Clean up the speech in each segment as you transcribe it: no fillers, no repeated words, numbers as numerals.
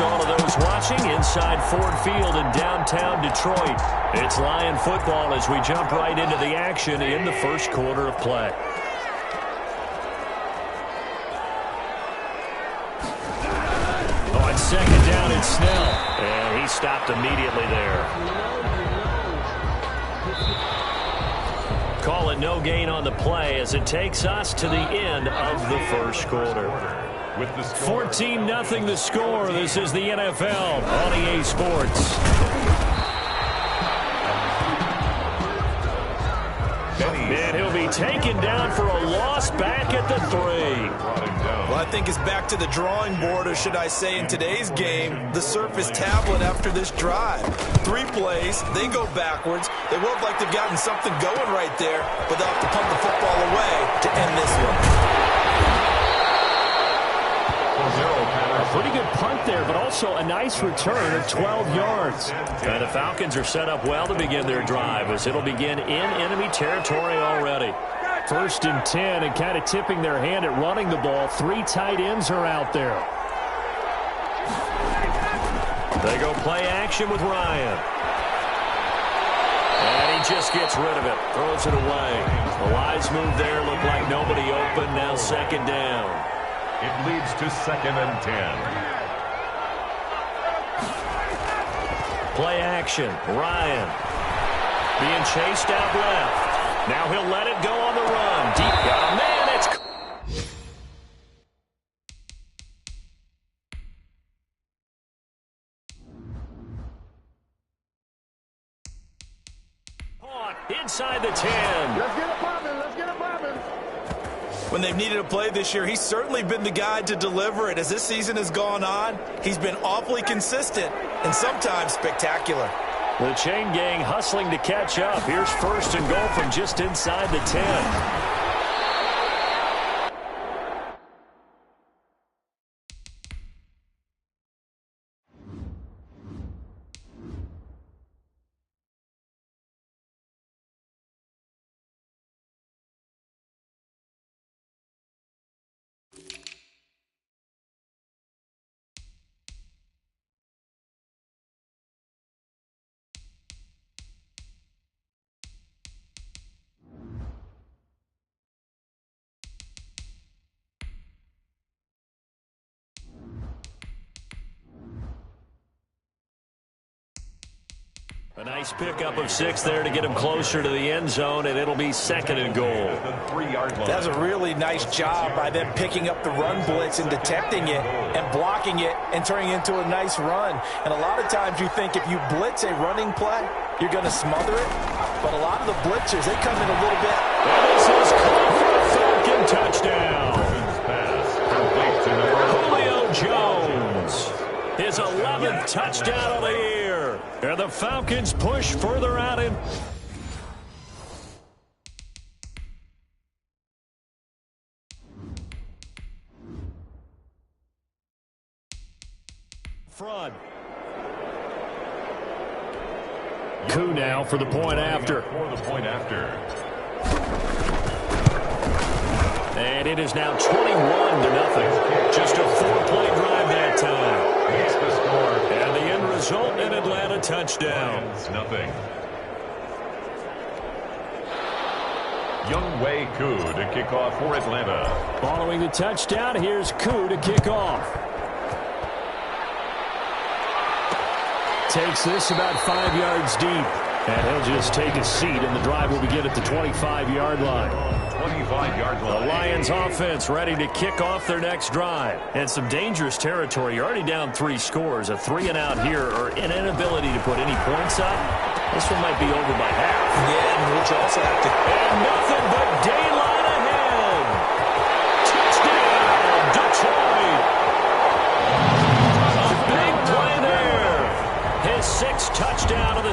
all of those watching inside Ford Field in downtown Detroit. It's Lion football as we jump right into the action in the first quarter of play. On second down, it's Snell. And he stopped immediately there. Call it no gain on the play as it takes us to the end of the first quarter. 14-0 the score. This is the NFL on EA Sports. And he'll be taken down for a loss back at the 3. Well, I think it's back to the drawing board, or should I say in today's game, the Surface tablet after this drive. 3 plays, they go backwards. They look like they've gotten something going right there, but they'll have to punt the football away to end this one. A pretty good punt there, but also a nice return of 12 yards. And the Falcons are set up well to begin their drive as it'll begin in enemy territory already. 1st and 10, and kind of tipping their hand at running the ball. 3 tight ends are out there. They go play action with Ryan. And he just gets rid of it. Throws it away. The wise move there. Looked like nobody open. Now 2nd down. It leads to 2nd and 10. Play action. Ryan being chased out left. Now he'll let it go on the run. Deep. Oh, man, it's caught inside the 10. Let's get it popping. Let's get it popping. When they've needed a play this year, he's certainly been the guy to deliver it. As this season has gone on, he's been awfully consistent and sometimes spectacular. The chain gang hustling to catch up. Here's 1st and goal from just inside the 10. A nice pickup of 6 there to get him closer to the end zone, and it'll be 2nd and goal. That's a really nice job by them picking up the run blitz and detecting it and blocking it and turning it into a nice run. And a lot of times you think if you blitz a running play, you're going to smother it. But a lot of the blitzers, they come in a little bit. And this is caught for a Falcon touchdown. Julio Jones, his 11th touchdown of the year. And the Falcons push further out in front. Coup now for the point after. And it is now 21-0. Just a 4-play drive that time. Makes the score. And the end result, an Atlanta touchdown. Nothing. Younghoe Koo to kick off for Atlanta. Following the touchdown, here's Koo to kick off. Takes this about 5 yards deep. And he'll just take a seat, and the drive will begin at the 25-yard line. 25-yard line. The Lions offense ready to kick off their next drive. And some dangerous territory. You're already down 3 scores. A 3-and-out here, or an inability to put any points up. This one might be over by half. Yeah, and we'll also have to. And nothing but daylight ahead. Touchdown, Detroit. A big play there. His 6th touchdown of the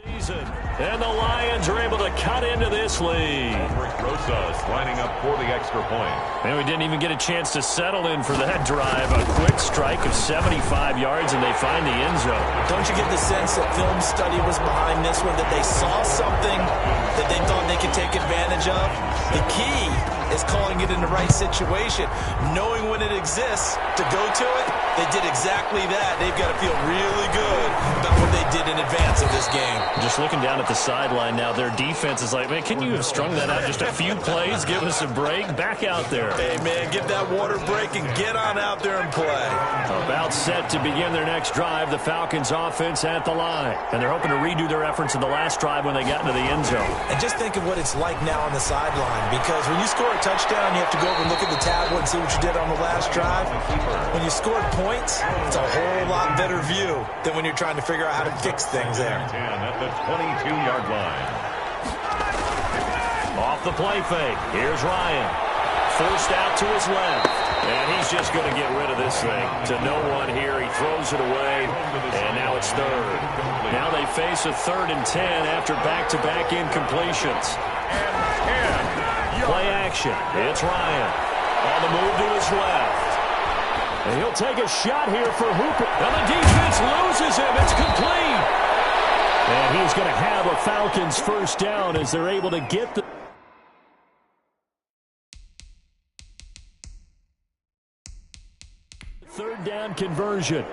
season. And the Lions are able to cut into this lead. Rosas lining up for the extra point. And we didn't even get a chance to settle in for that drive. A quick strike of 75 yards, and they find the end zone. Don't you get the sense that film study was behind this one, that they saw something that they thought they could take advantage of? The key is calling it in the right situation. Knowing when it exists to go to it, they did exactly that. They've got to feel really good about what they did in advance of this game. Just looking down at the sideline now, their defense is like, man, can you have strung that out just a few plays? Give us a break. Back out there. Hey, man, give that water break and get on out there and play. About set to begin their next drive, the Falcons offense at the line. And they're hoping to redo their efforts in the last drive when they got into the end zone. And just think of what it's like now on the sideline, because when you score a touchdown, you have to go over and look at the tablet and see what you did on the last drive. When you scored points, it's a whole lot better view than when you're trying to figure out how to fix things there. 10 at the 22-yard line. Off the play fake. Here's Ryan. Forced out to his left. And he's just going to get rid of this thing. To no one here. He throws it away. And now it's third. Now they face a 3rd and 10 after back-to-back incompletions. Play action. It's Ryan. On the move to his left. And he'll take a shot here for Hooper. And the defense loses him. It's complete. And he's going to have a Falcons first down as they're able to get the... third down conversion.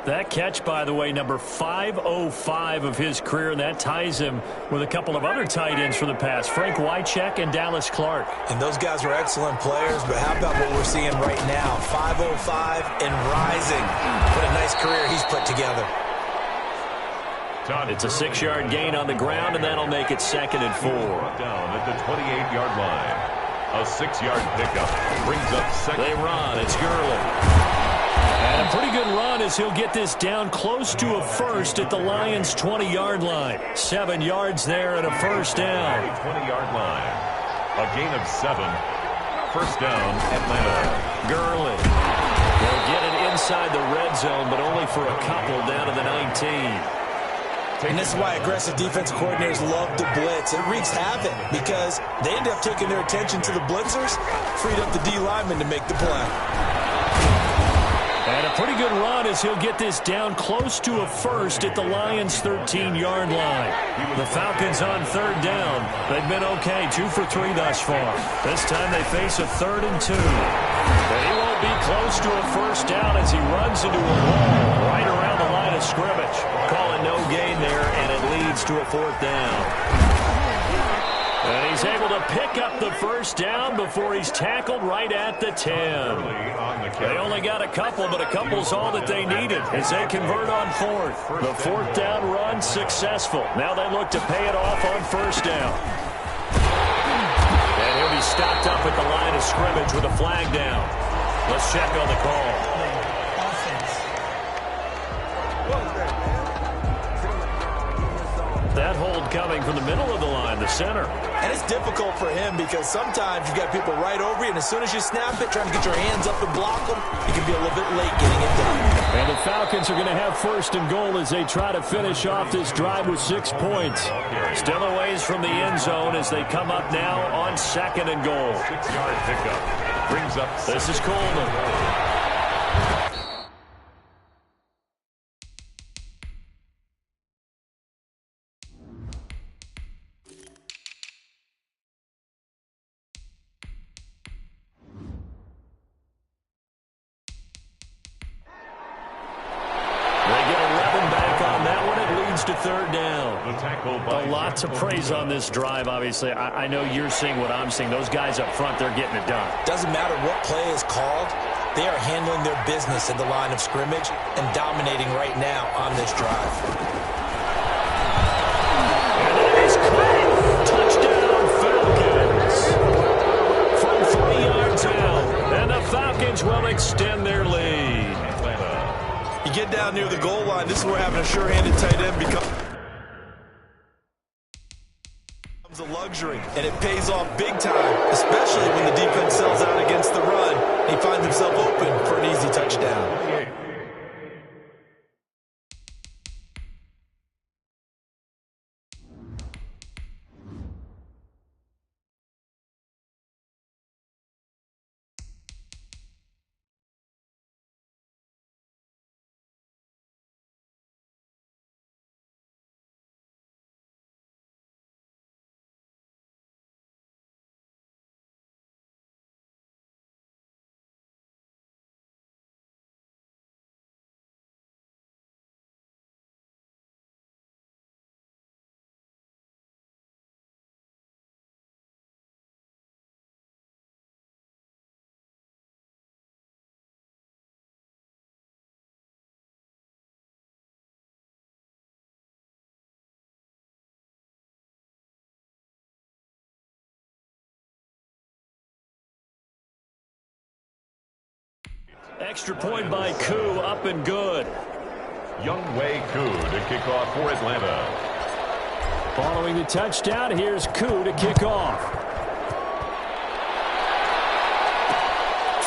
That catch, by the way, number 505 of his career, and that ties him with a couple of other tight ends for the past, Frank Wycheck and Dallas Clark. And those guys were excellent players, but how about what we're seeing right now? 505 and rising. What a nice career he's put together. It's a 6-yard gain on the ground, and that'll make it 2nd and 4. Down at the 28-yard line. A 6-yard pickup brings up second. They run. It's Gurley. And a pretty good run as he'll get this down close to a first at the Lions' 20-yard line. 7 yards there and a first down. 20-yard line. A gain of 7. First down, Atlanta. Gurley. They'll get it inside the red zone, but only for a couple down to the 19. And this is why aggressive defensive coordinators love to blitz. It wreaks havoc because they end up taking their attention to the blitzers, freed up the D lineman to make the play. And a pretty good run as he'll get this down close to a first at the Lions' 13-yard line. The Falcons on 3rd down. They've been okay, 2 for 3 thus far. This time they face a 3rd and 2. But he won't be close to a first down as he runs into a wall right around the line of scrimmage. Calling no gain there, and it leads to a 4th down. And he's able to pick up the first down before he's tackled right at the 10. They only got a couple, but a couple's all that they needed as they convert on 4th. The 4th down run successful. Now they look to pay it off on first down. And he'll be stopped up at the line of scrimmage with a flag down. Let's check on the call. That hold coming from the middle of the line, the center. And it's difficult for him because sometimes you've got people right over you, and as soon as you snap it, trying to get your hands up and block them, you can be a little bit late getting it done. And the Falcons are going to have 1st and goal as they try to finish off this drive with 6 points. Still a ways from the end zone as they come up now on 2nd and goal. 6-yard pickup brings up. This is Coleman. To 3rd down. Lots of praise on this drive, obviously. I know you're seeing what I'm seeing. Those guys up front, they're getting it done. Doesn't matter what play is called. They are handling their business at the line of scrimmage and dominating right now on this drive. And it is caught. Touchdown, Falcons. From 3 yards out. And the Falcons will extend their lead. You get down near the goal line, this is where having a sure-handed tight end becomes a luxury, and it pays off big time, especially when the defense sells out against the run and he finds himself open for an easy touchdown. Extra point by Koo, up and good. Younghoe Koo to kick off for Atlanta. Following the touchdown, here's Koo to kick off.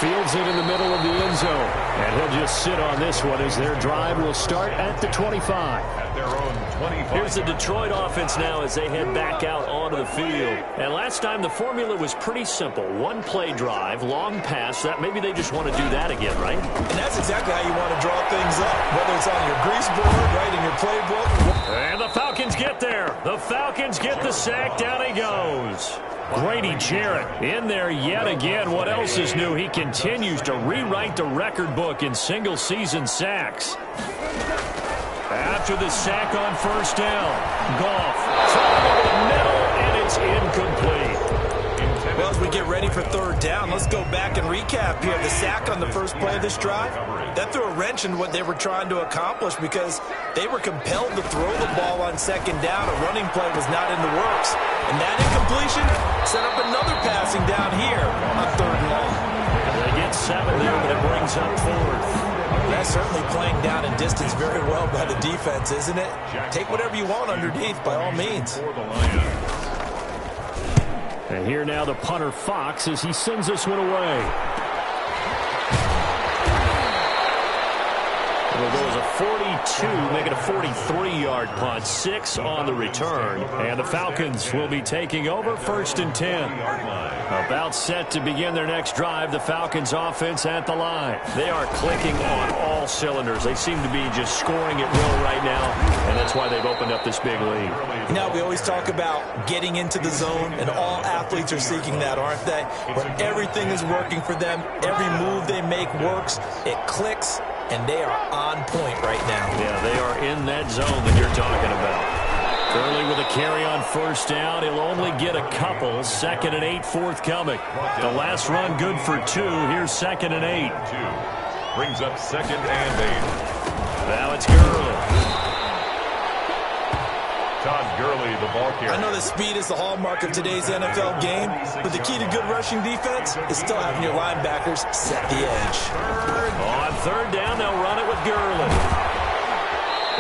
Fields it in the middle of the end zone. And he'll just sit on this one as their drive will start at the 25. At their own 25. Here's the Detroit offense now as they head back out onto the field. And last time the formula was pretty simple. One play drive, long pass. That maybe they just want to do that again, right? And that's exactly how you want to draw things up, whether it's on your grease board, right in your playbook. And the Falcons get there. The Falcons get the sack. Down he goes. Grady Jarrett in there yet again. What else is new? He continues to rewrite the record book in single-season sacks. After the sack on first down, Goff thrown over the middle, and it's incomplete. Well, as we get ready for third down, let's go back and recap here. The sack on the first play of this drive, that threw a wrench in what they were trying to accomplish because they were compelled to throw the ball on second down. A running play was not in the works. And that incompletion set up another passing down here on third and long. They get 7 there, but it brings up fourth. That's certainly playing down in distance very well by the defense, isn't it? Take whatever you want underneath, by all means. And here now the punter Fox as he sends this one away. It'll go as a 42, make it a 43-yard punt. 6 on the return. And the Falcons will be taking over first and 10. About set to begin their next drive. The Falcons offense at the line. They are clicking on all cylinders. They seem to be just scoring at will right now. And that's why they've opened up this big lead. Now, we always talk about getting into the zone, and all athletes are seeking that, aren't they? Where everything is working for them. Every move they make works. It clicks. And they are on point right now. Yeah, they are in that zone that you're talking about. Gurley with a carry on first down. He'll only get a couple. 2nd and 8 forthcoming. The last run good for 2. Here's 2nd and 8. Brings up 2nd and 8. Now it's Gurley. Todd Gurley, the ball carrier. I know that speed is the hallmark of today's NFL game, but the key to good rushing defense is still having your linebackers set the edge. On third down, they'll run it with Gurley.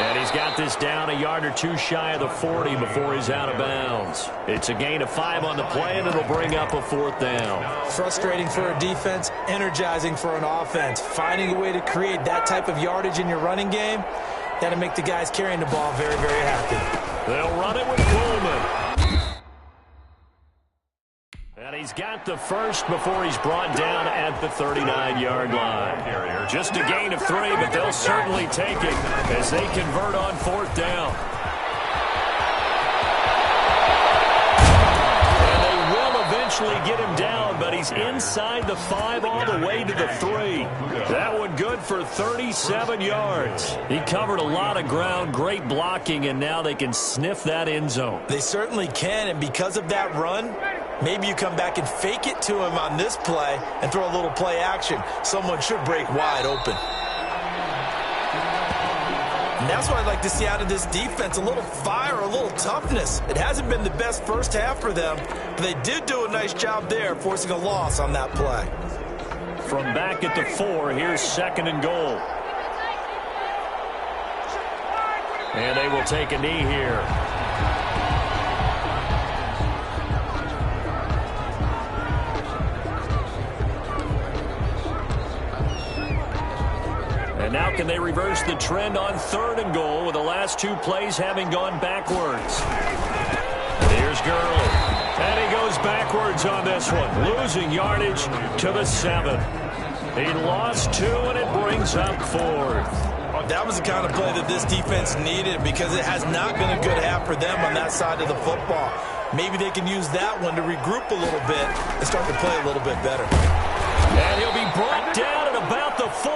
And he's got this down a yard or two shy of the 40 before he's out of bounds. It's a gain of 5 on the play, and it'll bring up a 4th down. Frustrating for a defense, energizing for an offense. Finding a way to create that type of yardage in your running game, that'll make the guys carrying the ball very, very happy. They'll run it with Coleman. And he's got the first before he's brought down at the 39-yard line. Just a gain of 3, but they'll certainly take it as they convert on 4th down. And they will eventually get him down, but he's inside the 5 all the way to the 3. That one good for 37 yards. He covered a lot of ground, great blocking, and now they can sniff that end zone. They certainly can, and because of that run, maybe you come back and fake it to him on this play and throw a little play action. Someone should break wide open. And that's what I'd like to see out of this defense, a little fire, a little toughness. It hasn't been the best first half for them, but they did do a nice job there, forcing a loss on that play. From back at the 4, here's 2nd and goal. And they will take a knee here. And now can they reverse the trend on 3rd and goal with the last 2 plays having gone backwards? Here's Gurley. And he goes backwards on this one, losing yardage to the 7. He lost 2, and it brings up 4th. That was the kind of play that this defense needed because it has not been a good half for them on that side of the football. Maybe they can use that one to regroup a little bit and start to play a little bit better. And he'll be brought down at about the 4.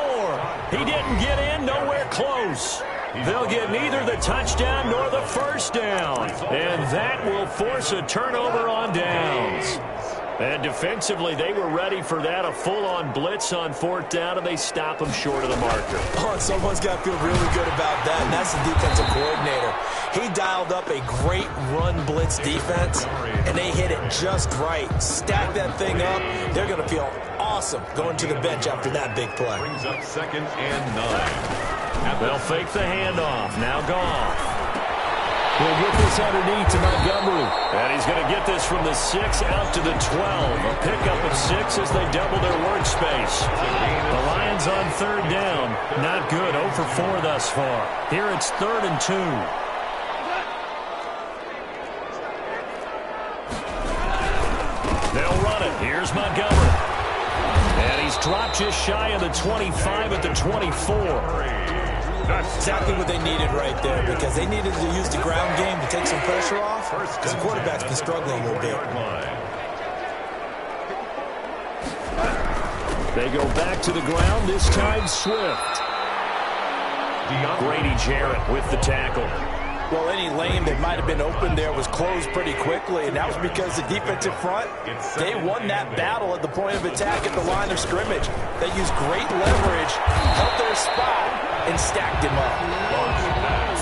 He didn't get in, nowhere close. They'll get neither the touchdown nor the first down. And that will force a turnover on downs. And defensively, they were ready for that, a full-on blitz on 4th down, and they stop them short of the marker. Oh, and someone's got to feel really good about that, and that's the defensive coordinator. He dialed up a great run blitz defense, and they hit it just right. Stack that thing up. They're going to feel awesome awesome going to the bench after that big play. Brings up 2nd and 9. They'll fake the handoff. Now Goff. He'll get this underneath to Montgomery. And he's going to get this from the 6 out to the 12. A pickup of 6 as they double their workspace. The Lions on 3rd down. Not good. 0 for 4 thus far. Here it's 3rd and 2. They'll run it. Here's Montgomery. And he's dropped just shy of the 25 at the 24. That's exactly what they needed right there, because they needed to use the ground game to take some pressure off, because the quarterback's been struggling a little bit. They go back to the ground, this time Swift. Grady Jarrett with the tackle. Well, any lane that might have been open there was closed pretty quickly, and that was because the defensive front, they won that battle at the point of attack at the line of scrimmage. They used great leverage, held their spot, and stacked him up.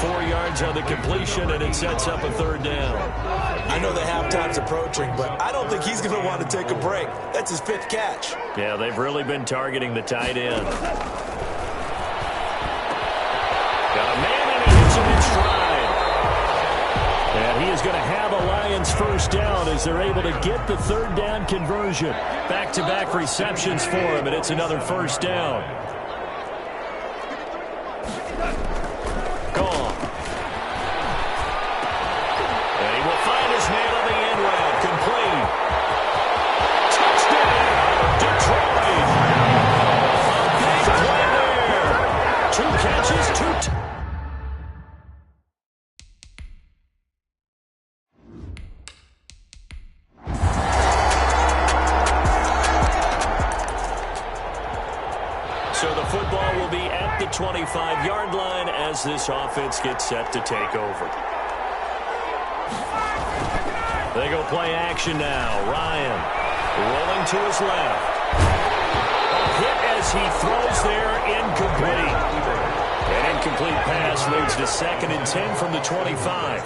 4 yards on the completion, and it sets up a 3rd down. I know the halftime's approaching, but I don't think he's going to want to take a break. That's his 5th catch. Yeah, they've really been targeting the tight end. Got a man, and he hits him in stride. And he is going to have a Lions 1st down as they're able to get the 3rd down conversion. Back-to-back receptions for him, and it's another 1st down. Gone. And he will find his man on the end route. Complete. Touchdown, Detroit. Big play there. 2 catches, 2 So the football will be at the 25-yard line as this offense gets set to take over. They go play action now. Ryan rolling to his left. A hit as he throws there, incomplete. An incomplete pass leads to 2nd and 10 from the 25.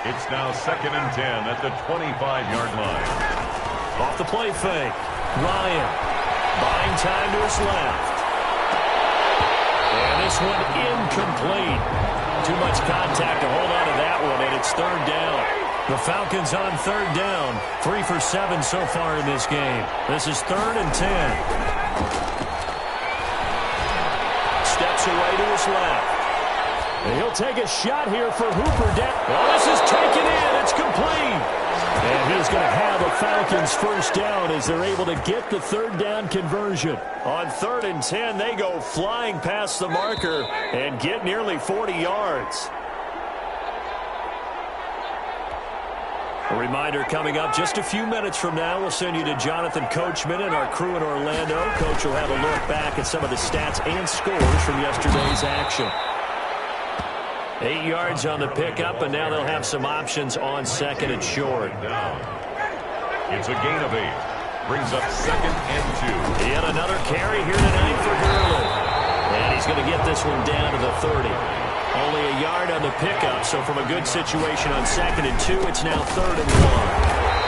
It's now 2nd and 10 at the 25-yard line. Off the play fake. Ryan buying time to his left. And this one incomplete. Too much contact to hold on to that one, and it's 3rd down. The Falcons on 3rd down. 3 for 7 so far in this game. This is 3rd and 10. Steps away to his left. And he'll take a shot here for Hooper. Well, this is taken in. It's complete. And he's going to have a Falcons 1st down as they're able to get the 3rd down conversion. On 3rd and 10, they go flying past the marker and get nearly 40 yards. A reminder coming up just a few minutes from now, we'll send you to Jonathan Coachman and our crew in Orlando. Coach will have a look back at some of the stats and scores from yesterday's action. 8 yards on the pickup, and now they'll have some options on 2nd and short. It's a gain of 8. Brings up 2nd and 2. Yet another carry here tonight for Gurley. And he's going to get this one down to the 30. Only a yard on the pickup, so from a good situation on 2nd and 2, it's now 3rd and 1.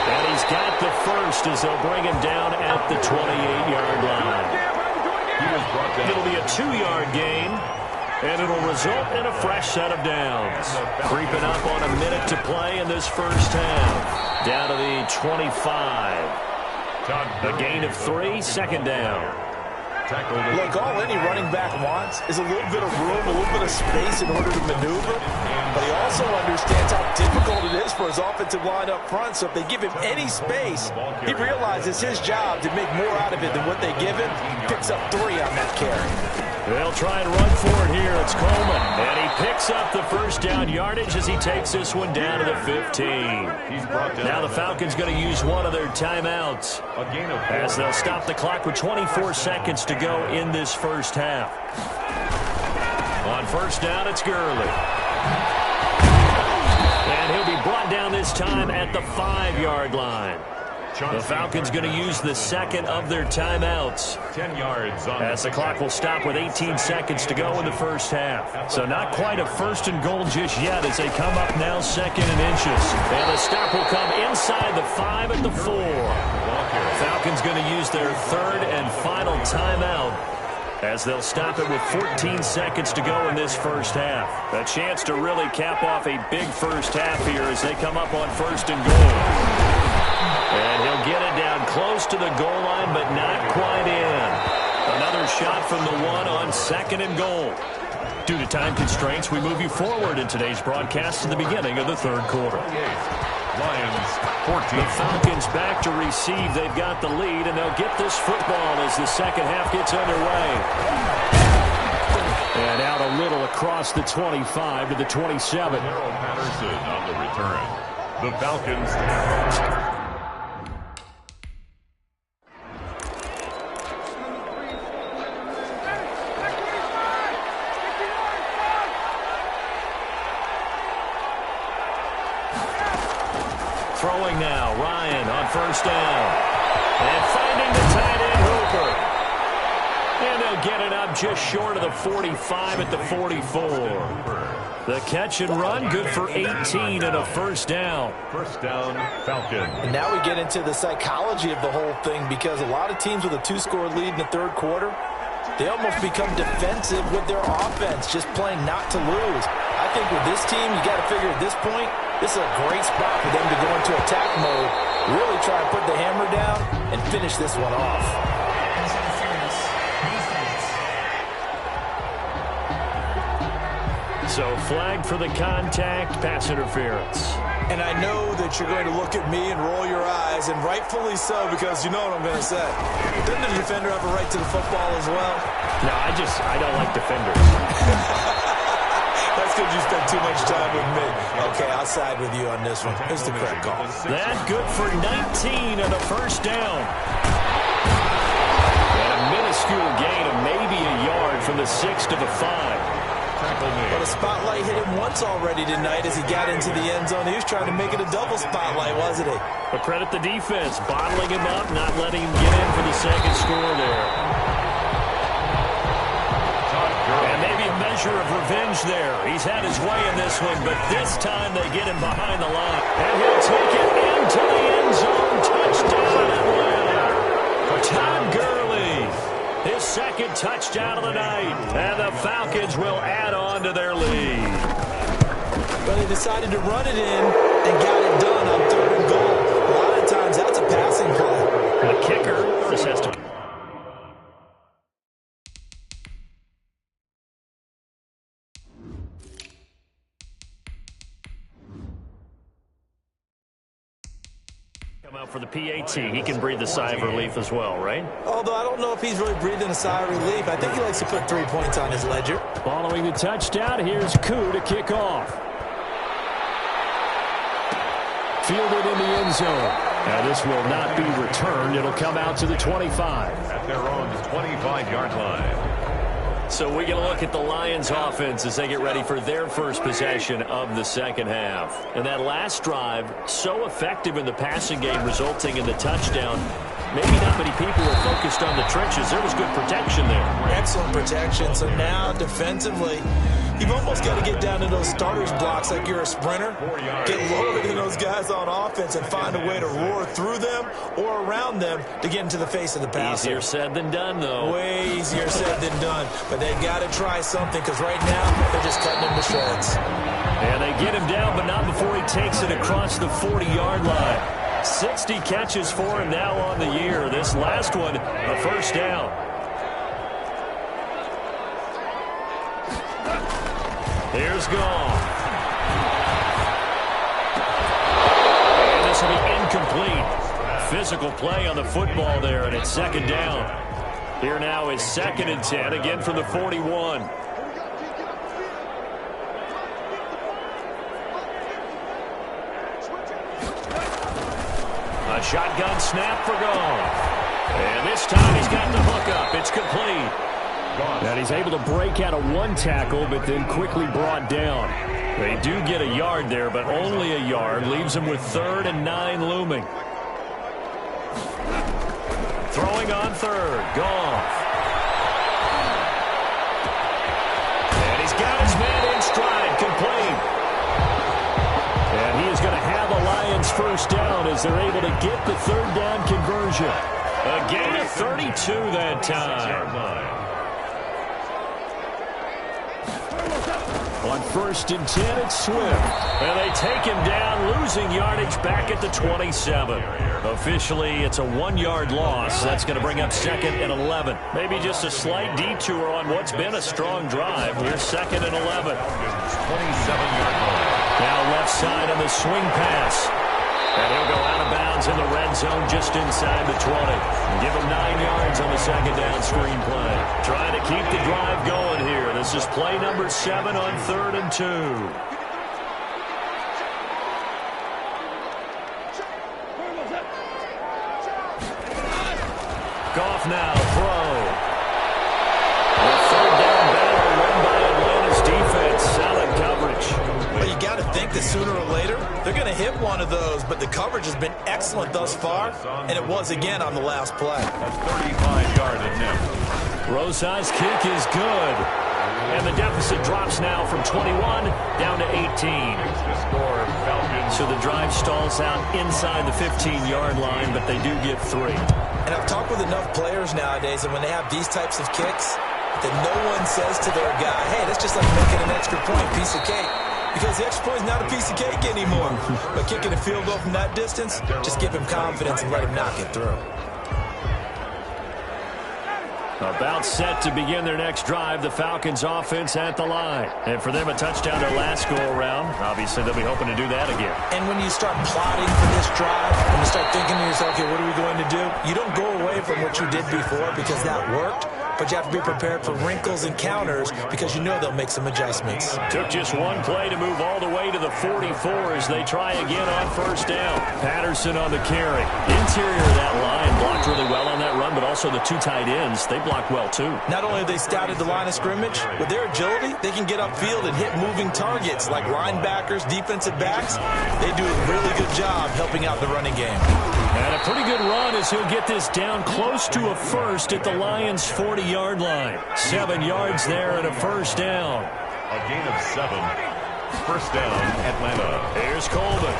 And he's got the first as they'll bring him down at the 28-yard line. It'll be a 2-yard gain. And it'll result in a fresh set of downs. Creeping up on a minute to play in this 1st half. Down to the 25. A gain of 3, 2nd down. Look, all any running back wants is a little bit of room, a little bit of space in order to maneuver. But he also understands how difficult it is for his offensive line up front. So if they give him any space, he realizes his job to make more out of it than what they give him. Picks up 3 on that carry. They'll try and run for it here. It's Coleman. And he picks up the 1st down yardage as he takes this one down to the 15. Now the Falcons going to use one of their timeouts as they'll stop the clock with 24 seconds to go in this 1st half. On 1st down, it's Gurley. And he'll be brought down this time at the 5-yard line. The Falcons going to use the 2nd of their timeouts 10 yards on as the clock will stop with 18 seconds to go in the 1st half. So not quite a 1st and goal just yet as they come up now 2nd and inches. And the stop will come inside the 5 at the 4. Falcons Falcons going to use their third and final timeout as they'll stop it with 14 seconds to go in this first half. A chance to really cap off a big first half here as they come up on first and goal. And he'll get it down close to the goal line, but not quite in. Another shot from the one on second and goal. Due to time constraints, we move you forward in today's broadcast to the beginning of the third quarter. Lions 14. The Falcons back to receive. They've got the lead, and they'll get this football as the second half gets underway. And out a little across the 25 to the 27. Harold Patterson on the return. The Falcons. Throwing now, Ryan on first down. And finding the tight end, Hooper. And they'll get it up just short of the 45 at the 44. The catch and run, good for 18 and a first down. First down, Falcon. And now we get into the psychology of the whole thing, because a lot of teams with a 2-score lead in the third quarter, they almost become defensive with their offense, just playing not to lose. I think with this team, you got to figure at this point, this is a great spot for them to go into attack mode, really try to put the hammer down and finish this one off. So flag for the contact, pass interference. And I know that you're going to look at me and roll your eyes, and rightfully so, because you know what I'm going to say. Doesn't the defender have a right to the football as well? No, I don't like defenders. That's because you spent too much time with me. Okay, I'll side with you on this one. It's the correct call. That good for 19 and a first down. And a minuscule gain of maybe a yard from the 6 to the 5. But a spotlight hit him once already tonight as he got into the end zone. He was trying to make it a double spotlight, wasn't he? But credit the defense, bottling him up, not letting him get in for the second score there. And maybe a measure of revenge there. He's had his way in this one, but this time they get him behind the line. And he'll take it into the end zone. Touchdown Atlanta. Todd Gurley. His second touchdown of the night. And the Falcons will add on to their lead. But they decided to run it in and got it done on third and goal. A lot of times that's a passing play. The kicker, this has to... Come out for the PAT. He can breathe a sigh of relief as well, right? Although I don't know if he's really breathing a sigh of relief. I think he likes to put 3 points on his ledger. Following the touchdown, here's Koo to kick off. Fielded in the end zone. Now this will not be returned. It'll come out to the 25. At their own 25-yard line. So we get a look at the Lions offense as they get ready for their first possession of the second half. And that last drive, so effective in the passing game, resulting in the touchdown. Maybe not many people were focused on the trenches. There was good protection there. Excellent protection. So now defensively, you've almost got to get down to those starters blocks like you're a sprinter. Get lower than those guys on offense and find a way to roar through them or around them to get into the face of the passer. Easier said than done, though. Way easier said than done. But they've got to try something, because right now they're just cutting him to shreds. And they get him down, but not before he takes it across the 40-yard line. 60 catches for him now on the year. This last one, a first down. Here's Goff. And this will be incomplete. Physical play on the football there, and it's second down. Here now is 2nd and 10, again from the 41. A shotgun snap for Goff. And this time he's got the hook up. It's complete. And he's able to break out of one tackle, but then quickly brought down. They do get a yard there, but only a yard. Leaves him with 3rd and 9 looming. Throwing on third. Goff. And he's got his man in stride. Complete. And he is going to have a Lions first down as they're able to get the 3rd down conversion. A gain of 32 that time. On 1st and 10, it's Swift. And they take him down, losing yardage back at the 27. Officially, it's a 1-yard loss. That's going to bring up 2nd and 11. Maybe just a slight detour on what's been a strong drive. Here's 2nd and 11. 27-yard line. Now left side on the swing pass. And he'll go out of bounds in the red zone just inside the 20. Give him 9 yards on the 2nd down screen play. Trying to keep the drive going here. This is play number 7 on 3rd and 2. Goff now, throw. The 3rd down battle won by Atlanta's defense. Solid coverage. Well, you got to think that sooner or later, they're going to hit one of those, but the coverage has been excellent thus far, and it was again on the last play. A 35-yard attempt. Rosa's kick is good. And the deficit drops now from 21 down to 18. So the drive stalls out inside the 15-yard line, but they do get 3. And I've talked with enough players nowadays, and when they have these types of kicks, that no one says to their guy, hey, that's just like making an extra point, piece of cake. Because the extra point is not a piece of cake anymore. But kicking a field goal from that distance, just give him confidence and let him knock it through. About set to begin their next drive, the Falcons offense at the line. And for them, a touchdown their last go-around. Obviously, they'll be hoping to do that again. And when you start plotting for this drive, when you start thinking to yourself, okay, what are we going to do? You don't go away from what you did before because that worked. But you have to be prepared for wrinkles and counters because you know they'll make some adjustments. Took just one play to move all the way to the 44 as they try again on 1st down. Patterson on the carry. Interior of that line blocked really well on that run, but also the 2 tight ends, they blocked well too. Not only have they scouted the line of scrimmage, with their agility, they can get upfield and hit moving targets like linebackers, defensive backs. They do a really good job helping out the running game. And a pretty good run as he'll get this down close to a first at the Lions' 40-yard line. 7 yards there and a 1st down. A gain of 7. 1st down, Atlanta. Here's Coleman.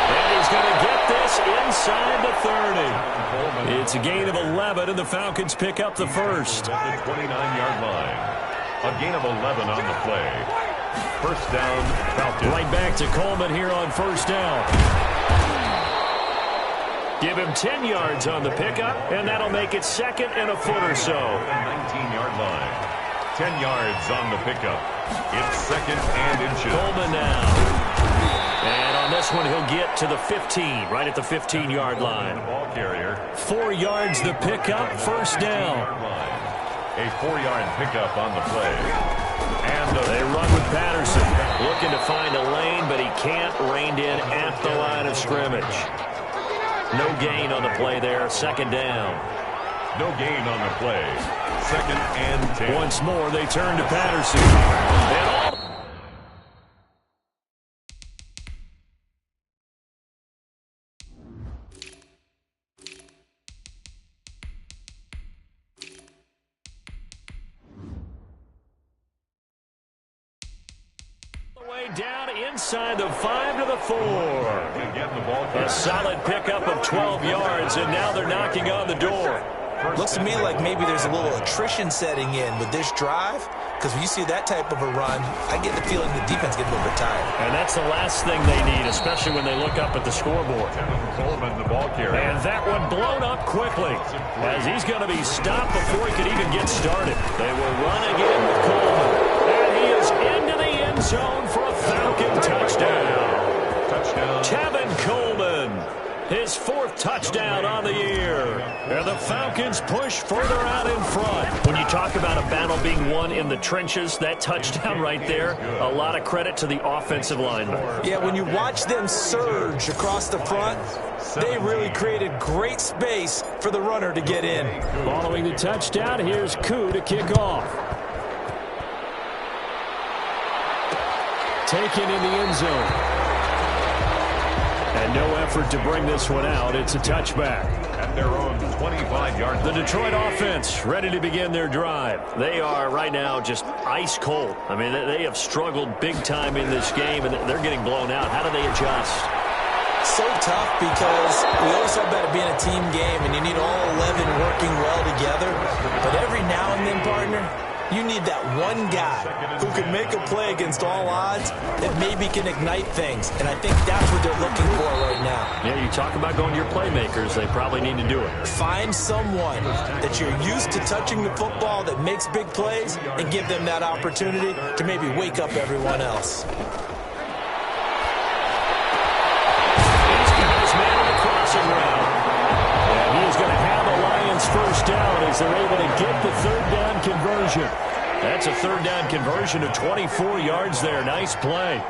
And he's going to get this inside the 30. It's a gain of 11, and the Falcons pick up the first. At the 29-yard line. A gain of 11 on the play. 1st down, Falcons. Right back to Coleman here on 1st down. Give him 10 yards on the pickup, and that'll make it 2nd and a foot or so. 19-yard line. 10 yards on the pickup. It's 2nd and inches. Coleman now. And on this one, he'll get to the 15, right at the 15-yard line. Ball carrier. 4 yards the pickup, 1st down. A 4-yard pickup on the play. And they run with Patterson. Looking to find a lane, but he can't. Reined in at the line of scrimmage. No gain on the play there. 2nd down. No gain on the play. 2nd and 10. Once more, they turn to Patterson. And all the way down inside the 5 to the 4. A solid pickup of 12 yards, and now they're knocking on the door. Looks to me like maybe there's a little attrition setting in with this drive, because when you see that type of a run, I get the feeling the defense gets a little bit tired. And that's the last thing they need, especially when they look up at the scoreboard. Coleman, the ball carrier. And that one blown up quickly, as he's going to be stopped before he could even get started. They will run again with Coleman. And he is into the end zone for a Falcon touchdown. Tevin Coleman, his 4th touchdown on the year. And the Falcons push further out in front. When you talk about a battle being won in the trenches, that touchdown right there, a lot of credit to the offensive linemen. Yeah, when you watch them surge across the front, they really created great space for the runner to get in. Following the touchdown, here's Koo to kick off. Taken in the end zone. And no effort to bring this one out. It's a touchback. At their own 25-yard line. The Detroit offense ready to begin their drive. They are right now just ice cold. I mean, they have struggled big time in this game, and they're getting blown out. How do they adjust? So tough because we always talk about it team game, and you need all 11 working well together. But every now and then, partner, you need that one guy who can make a play against all odds that maybe can ignite things. And I think that's what they're looking for right now. Yeah, you talk about going to your playmakers. They probably need to do it. Find someone that you're used to touching the football that makes big plays and give them that opportunity to maybe wake up everyone else. He's got his man on the crossing route. And he is going to have a Lions first down as they're able to get the third down conversion. That's a third down conversion of 24 yards there. Nice play.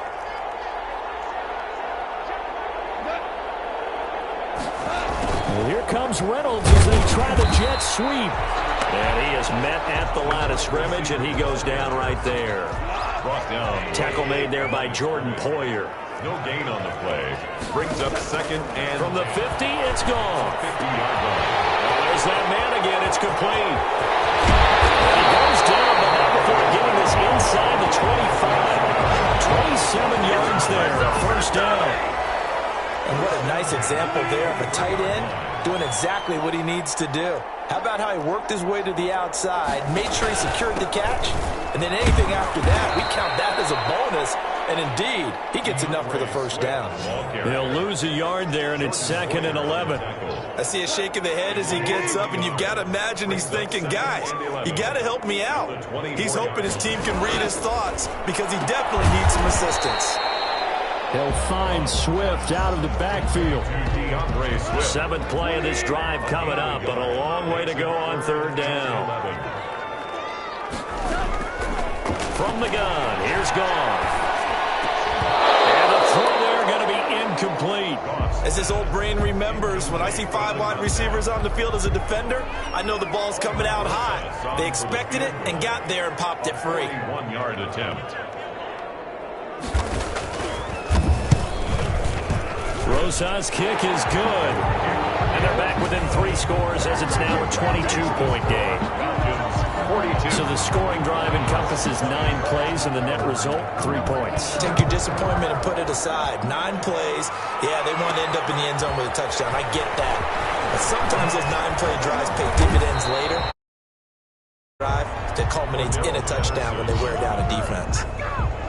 Well, here comes Reynolds as they try the jet sweep. And he is met at the line of scrimmage, and he goes down right there. Brought down. Tackle made there by Jordan Poyer. No gain on the play. Brings up second and... From the 50, it's gone. 50-yard line. There's that man again. It's complete. He goes down, but not before getting this inside the 25. 27 yards there, a first down. And what a nice example there of a tight end doing exactly what he needs to do. How about how he worked his way to the outside, made sure he secured the catch, and then anything after that, we count that as a bonus. And indeed, he gets enough for the first down. He'll lose a yard there, and it's second and 11. I see a shake of the head as he gets up, and you've got to imagine he's thinking, guys, you got to help me out. He's hoping his team can read his thoughts because he definitely needs some assistance. He'll find Swift out of the backfield. Seventh play of this drive coming up, but a long way to go on third down. From the gun, here's Goff. And the throw there going to be incomplete. As his old brain remembers, when I see 5 wide receivers on the field as a defender, I know the ball's coming out high. They expected it and got there and popped it free. 1-yard attempt. Rosas' kick is good. And they're back within 3 scores as it's now a 22-point game. So the scoring drive encompasses 9 plays, and the net result, 3 points. Take your disappointment and put it aside. 9 plays, yeah, they want to end up in the end zone with a touchdown. I get that. But sometimes those 9-play drives pay dividends later. Drive that culminates in a touchdown when they wear down a defense.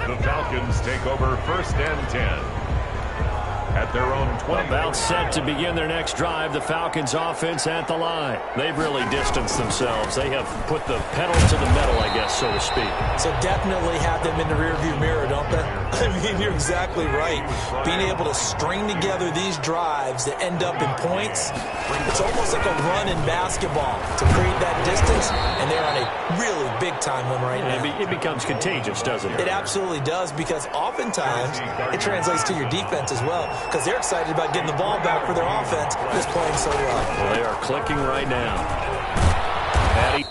The Falcons take over first and 10. At their own 20. About set to begin their next drive, the Falcons offense at the line. They've really distanced themselves. They have put the pedal to the metal, I guess, so to speak. So definitely have them in the rearview mirror, don't they? I mean, you're exactly right. Being able to string together these drives that end up in points, it's almost like a run in basketball to create that distance, and they're on a really big-time one right now. It becomes contagious, doesn't it? It absolutely does, because oftentimes it translates to your defense as well, because they're excited about getting the ball back for their offense that's playing so well. Well, they are clicking right now. Patty.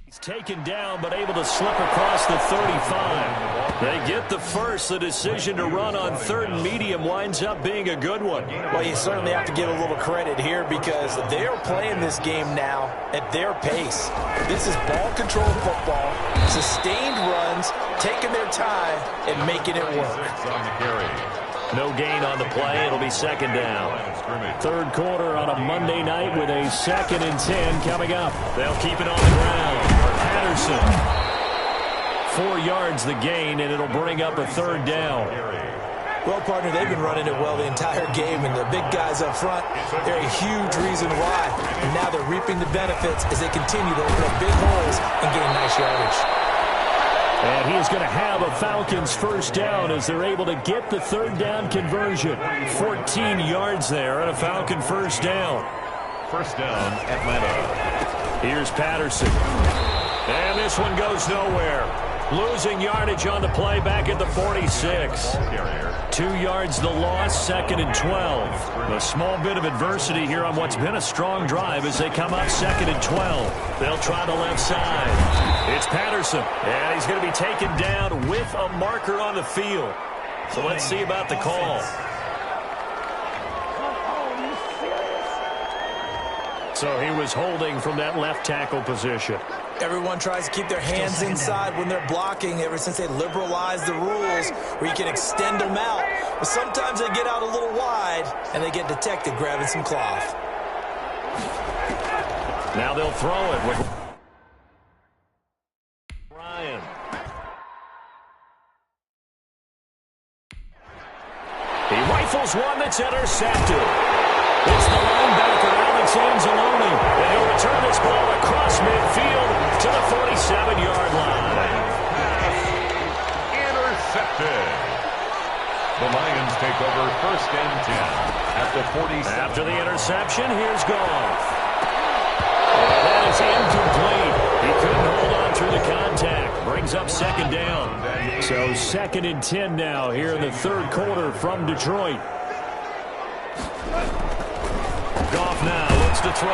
He's taken down, but able to slip across the 35. They get the first. The decision to run on third and medium winds up being a good one. Well, you certainly have to give a little credit here because they are playing this game now at their pace. This is ball control football, sustained runs, taking their time, and making it work. No gain on the play. It'll be second down. Third quarter on a Monday night with a 2nd and 10 coming up. They'll keep it on the ground. Patterson. 4 yards the gain, and it'll bring up a third down. Well, partner, they've been running it well the entire game, and the big guys up front, they're a huge reason why. And now they're reaping the benefits as they continue to open up big holes and gain nice yardage. And he is going to have a Falcons first down as they're able to get the third down conversion. 14 yards there and a Falcon first down. First down, Atlanta. Here's Patterson. And this one goes nowhere. Losing yardage on the play back at the 46. 2 yards the loss, 2nd and 12. A small bit of adversity here on what's been a strong drive as they come up 2nd and 12. They'll try the left side. It's Patterson. And he's going to be taken down with a marker on the field. So let's see about the call. So he was holding from that left tackle position. Everyone tries to keep their hands inside when they're blocking ever since they liberalized the rules where you can extend them out. But sometimes they get out a little wide and they get detected grabbing some cloth. Now they'll throw it with Ryan. He rifles one that's intercepted. It's the linebacker, Alex Anzalone. And he'll return this ball across midfield to the 47-yard line. Intercepted. The Lions take over 1st and 10 at the 47. After the interception, here's Goff. And that is incomplete. He couldn't hold on through the contact. Brings up 2nd down. So 2nd and 10 now here in the 3rd quarter from Detroit. Goff now looks to throw.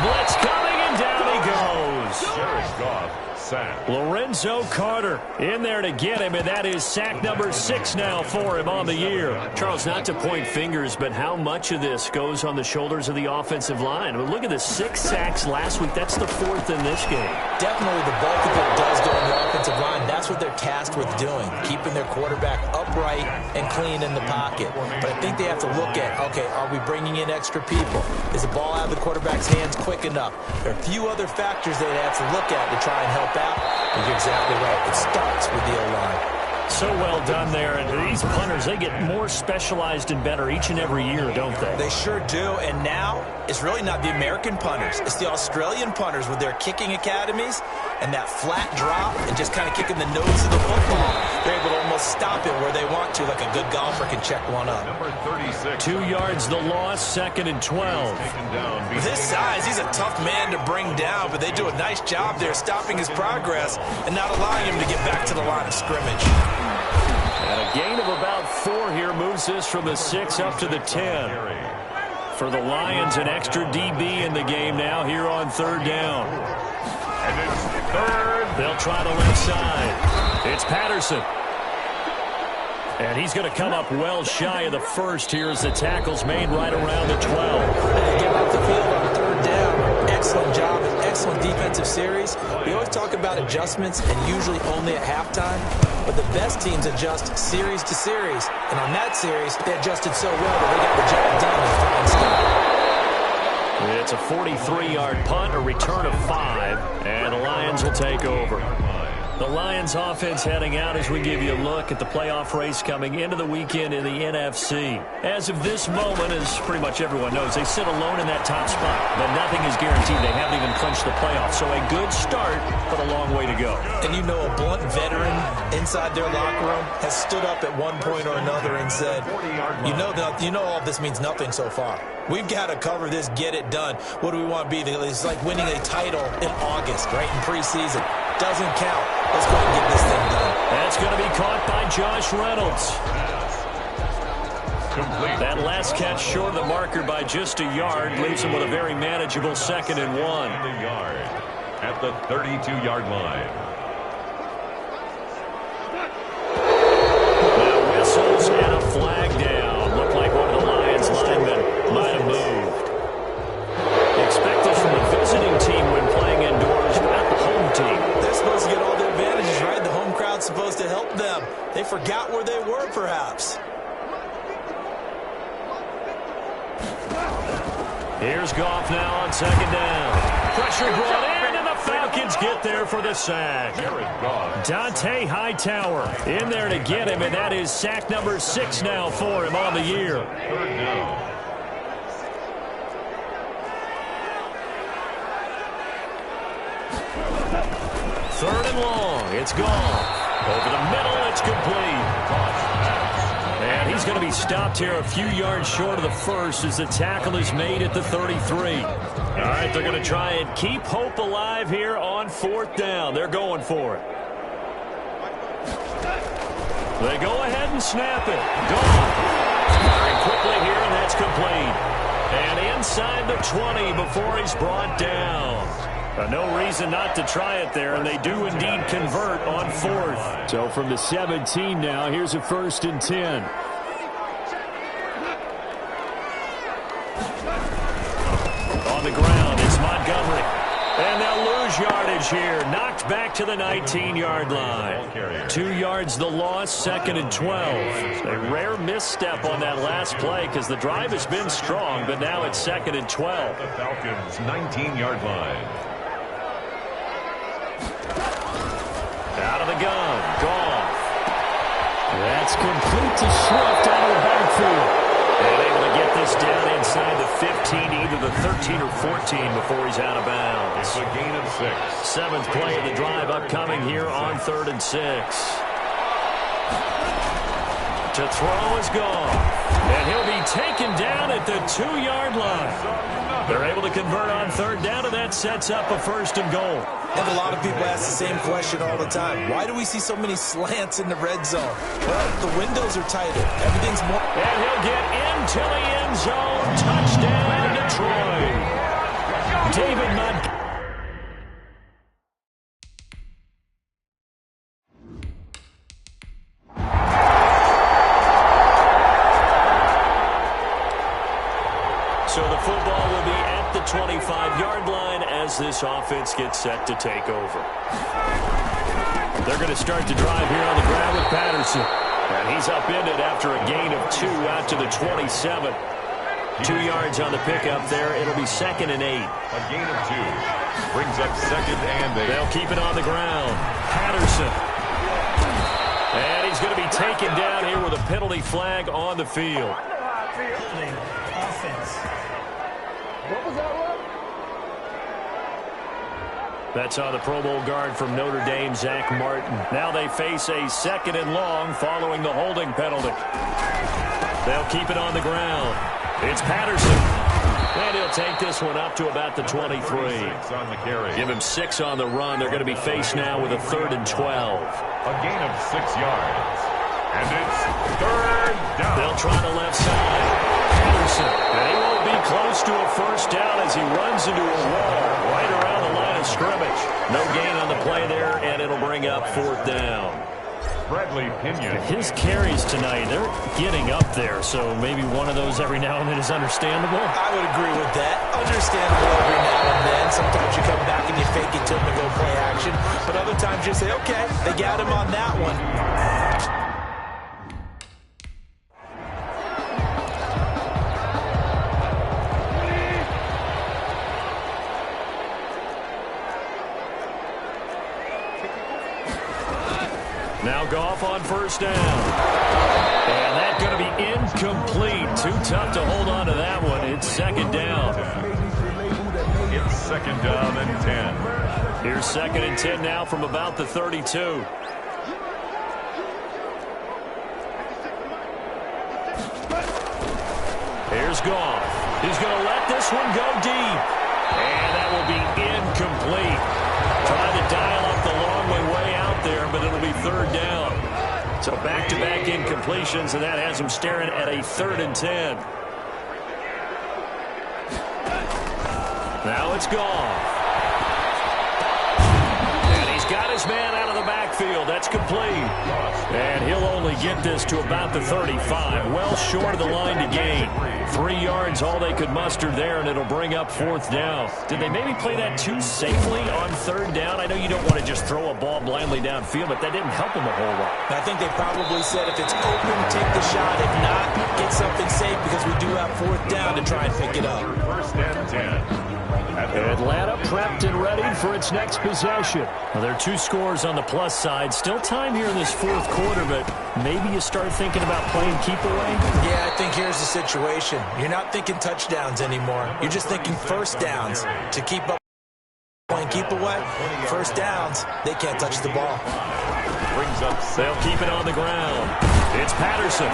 Blitz coming, and down he goes. Jared Goff sacked. Lorenzo Carter in there to get him, and that is sack number 6 now for him on the year. Charles, not to point fingers, but how much of this goes on the shoulders of the offensive line? I mean, look at the 6 sacks last week. That's the 4th in this game. Definitely the bulk of it does go on the offensive line. That's what they're tasked with doing, keeping their quarterback upright and clean in the pocket. But I think they have to look at, okay, are we bringing in extra people? Is the ball out of the quarterback's hands quick enough? There are a few other factors they'd have to look at to try and help out. And you're exactly right. It starts with the O-line. So well done there. And these punters, they get more specialized and better each and every year, don't they? They sure do. And now it's really not the American punters. It's the Australian punters with their kicking academies and that flat drop and just kind of kicking the nose of the football. They're able to almost stop it where they want to, like a good golfer can check one up. Number 36. 2 yards the loss, 2nd and 12. With his size, he's a tough man to bring down, but they do a nice job there stopping his progress and not allowing him to get back to the line of scrimmage. And a gain of about 4 here moves this from the 6 up to the 10. For the Lions, an extra DB in the game now here on 3rd down. And it's 3rd. They'll try the left side. It's Patterson. And he's going to come up well shy of the 1st here as the tackle's made right around the 12. They get off the field on 3rd down. Excellent job, an excellent defensive series. We always talk about adjustments and usually only at halftime. But the best teams adjust series to series. And on that series, they adjusted so well that they got the job done in fine style. It's a 43-yard punt, a return of 5, and the Lions will take over. The Lions offense heading out as we give you a look at the playoff race coming into the weekend in the NFC. As of this moment, as pretty much everyone knows, they sit alone in that top spot, but nothing is guaranteed. They haven't even clinched the playoffs, so a good start, but a long way to go. And you know a blunt veteran inside their locker room has stood up at one point or another and said, you know all this means nothing so far. We've got to cover this, get it done. What do we want to be? It's like winning a title in August, right, in preseason. Doesn't count. Let's go and get this thing done. That's going to be caught by Josh Reynolds. Complete. That last catch short of the marker by just a yard leaves him with a very manageable 2nd and 1. The yard at the 32-yard line. Now whistles and a flag down. Looked like one of the Lions linemen might have moved. Expect this from the visiting team when playing indoors, not the home team. They're supposed to get all the advantages, right? The home crowd's supposed to help them. They forgot where they were, perhaps. Here's Goff now on 2nd down. Pressure brought in, and the Falcons get there for the sack. Dante Hightower in there to get him, and that is sack number 6 now for him on the year. 3rd down. Third and long. It's gone. Over the middle, it's complete. And he's going to be stopped here a few yards short of the 1st as the tackle is made at the 33. All right, they're going to try and keep hope alive here on 4th down. They're going for it. They go ahead and snap it. Gone. Very quickly here, and that's complete. And inside the 20 before he's brought down. No reason not to try it there, and they do indeed convert on 4th. So from the 17 now, here's a 1st and 10. On the ground, Montgomery. And they'll lose yardage here. Knocked back to the 19-yard line. 2 yards the loss, 2nd and 12. A rare misstep on that last play because the drive has been strong, but now it's 2nd and 12. The Falcons' 19-yard line. Out of the gun. Goff. That's complete to Swift out of the backfield. And able to get this down inside the 15, either the 13 or 14 before he's out of bounds. It's a gain of 6. 7th play of the drive upcoming here on 3rd and 6. To throw is gone. And he'll be taken down at the 2-yard line. They're able to convert on 3rd down, and that sets up a 1st and goal. And a lot of people ask the same question all the time. Why do we see so many slants in the red zone? Well, the windows are tighter. Everything's more... And he'll get into the end zone. Touchdown, Detroit. David Montgomery. So the football will be at the 25-yard line as this offense gets set to take over. They're going to start the drive here on the ground with Patterson. And he's upended after a gain of 2 out to the 27. 2 yards on the pickup there. It'll be 2nd and 8. A gain of 2. Brings up 2nd and 8. They'll keep it on the ground. Patterson. And he's going to be taken down here with a penalty flag on the field. Offense. What was that one? That's on the Pro Bowl guard from Notre Dame, Zach Martin. Now they face a 2nd and long following the holding penalty. They'll keep it on the ground. It's Patterson. And he'll take this one up to about the 23. On the carry. Give him 6 on the run. They're going to be faced now with a 3rd and 12. A gain of 6 yards. And it's 3rd down. They'll try the left side. Patterson. And he won't be close to a 1st down as he runs into a wall right around the line of scrimmage. No gain on the play there, and it'll bring up 4th down. Bradley Pinion. His carries tonight, they're getting up there, so maybe one of those every now and then is understandable. I would agree with that. Understandable every now and then. Sometimes you come back and you fake it to him to go play action. But other times you say, okay, they got him on that one. Now Goff on 1st down. And that's going to be incomplete. Too tough to hold on to that one. It's 2nd down. It's 2nd down and 10. Here's 2nd and 10 now from about the 32. Here's Goff. He's going to let this one go deep. And that will be incomplete. Trying to dial up the long way out there, but it'll be 3rd down. So back-to-back incompletions, and that has him staring at a 3rd and 10. Now it's Goff. And he's got his man out of the backfield. That's complete. And he'll only get this to about the 35. Well short of the line to gain. 3 yards, all they could muster there, and it'll bring up 4th down. Did they maybe play that too safely on 3rd down? I know you don't want to just throw a ball blindly downfield, but that didn't help them a whole lot. I think they probably said if it's open, take the shot. If not, get something safe because we do have 4th down to try and pick it up. 1st and 10. Atlanta prepped and ready for its next possession. Well, there are 2 scores on the plus side. Still time here in this 4th quarter, but maybe you start thinking about playing keep away? Yeah, I think here's the situation. You're not thinking touchdowns anymore. You're just thinking 1st downs to keep up playing keep away. 1st downs, they can't touch the ball. Brings up. They'll keep it on the ground. It's Patterson.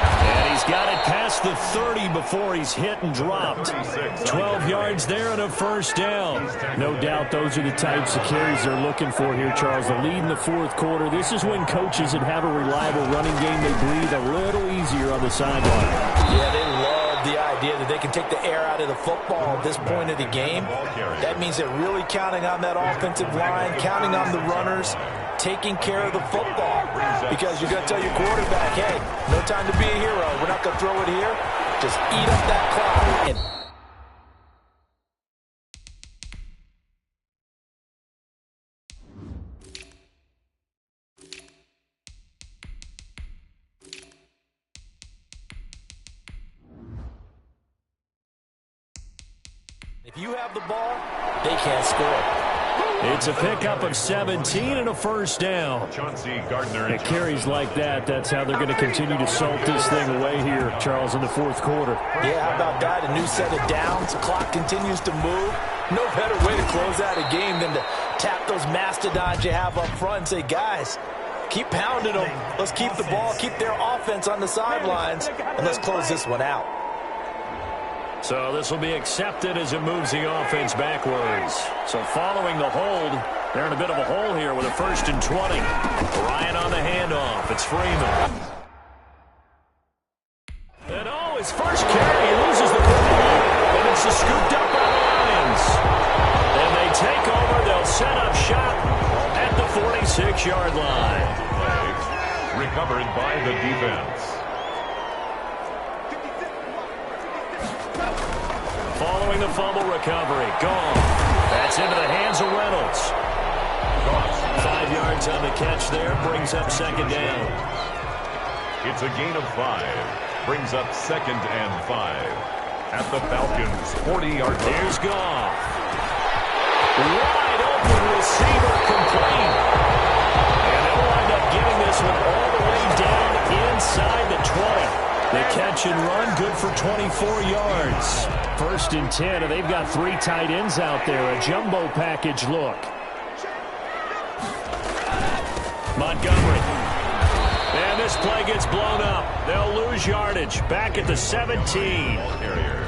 And he's got it past the 30 before he's hit and dropped. 12 yards there and a 1st down. No doubt those are the types of carries they're looking for here, Charles. The lead in the 4th quarter. This is when coaches that have a reliable running game, they breathe a little easier on the sideline. Yeah, they love the idea that they can take the air out of the football at this point of the game. That means they're really counting on that offensive line, counting on the runners, taking care of the football. Because you're going to tell your quarterback, hey, no time to be a hero. We're not going to throw it here. Just eat up that clock. If you have the ball, they can't score. It's a pickup of 17 and a first down. It carries like that. That's how they're going to continue to salt this thing away here, Charles, in the fourth quarter. Yeah, how about that? A new set of downs. The clock continues to move. No better way to close out a game than to tap those mastodons you have up front and say, guys, keep pounding them. Let's keep the ball, keep their offense on the sidelines, and let's close this one out. So this will be accepted as it moves the offense backwards. So following the hold, they're in a bit of a hole here with a 1st and 20. Ryan on the handoff. It's Freeman. And his first carry, he loses the football, and it's scooped up by the Lions. And they take over. They'll set up shop at the 46-yard line. Recovered by the defense. Following the fumble recovery. Gone. That's into the hands of Reynolds. 5 yards on the catch there. Brings up 2nd down. It's a gain of 5. Brings up 2nd and 5. At the Falcons' 40-yard line. Here's Goff. Wide open receiver complete. And they'll wind up getting this one all the way down inside the 20. The catch and run, good for 24 yards. 1st and 10, and they've got 3 tight ends out there. A jumbo package look. Montgomery. And this play gets blown up. They'll lose yardage. Back at the 17.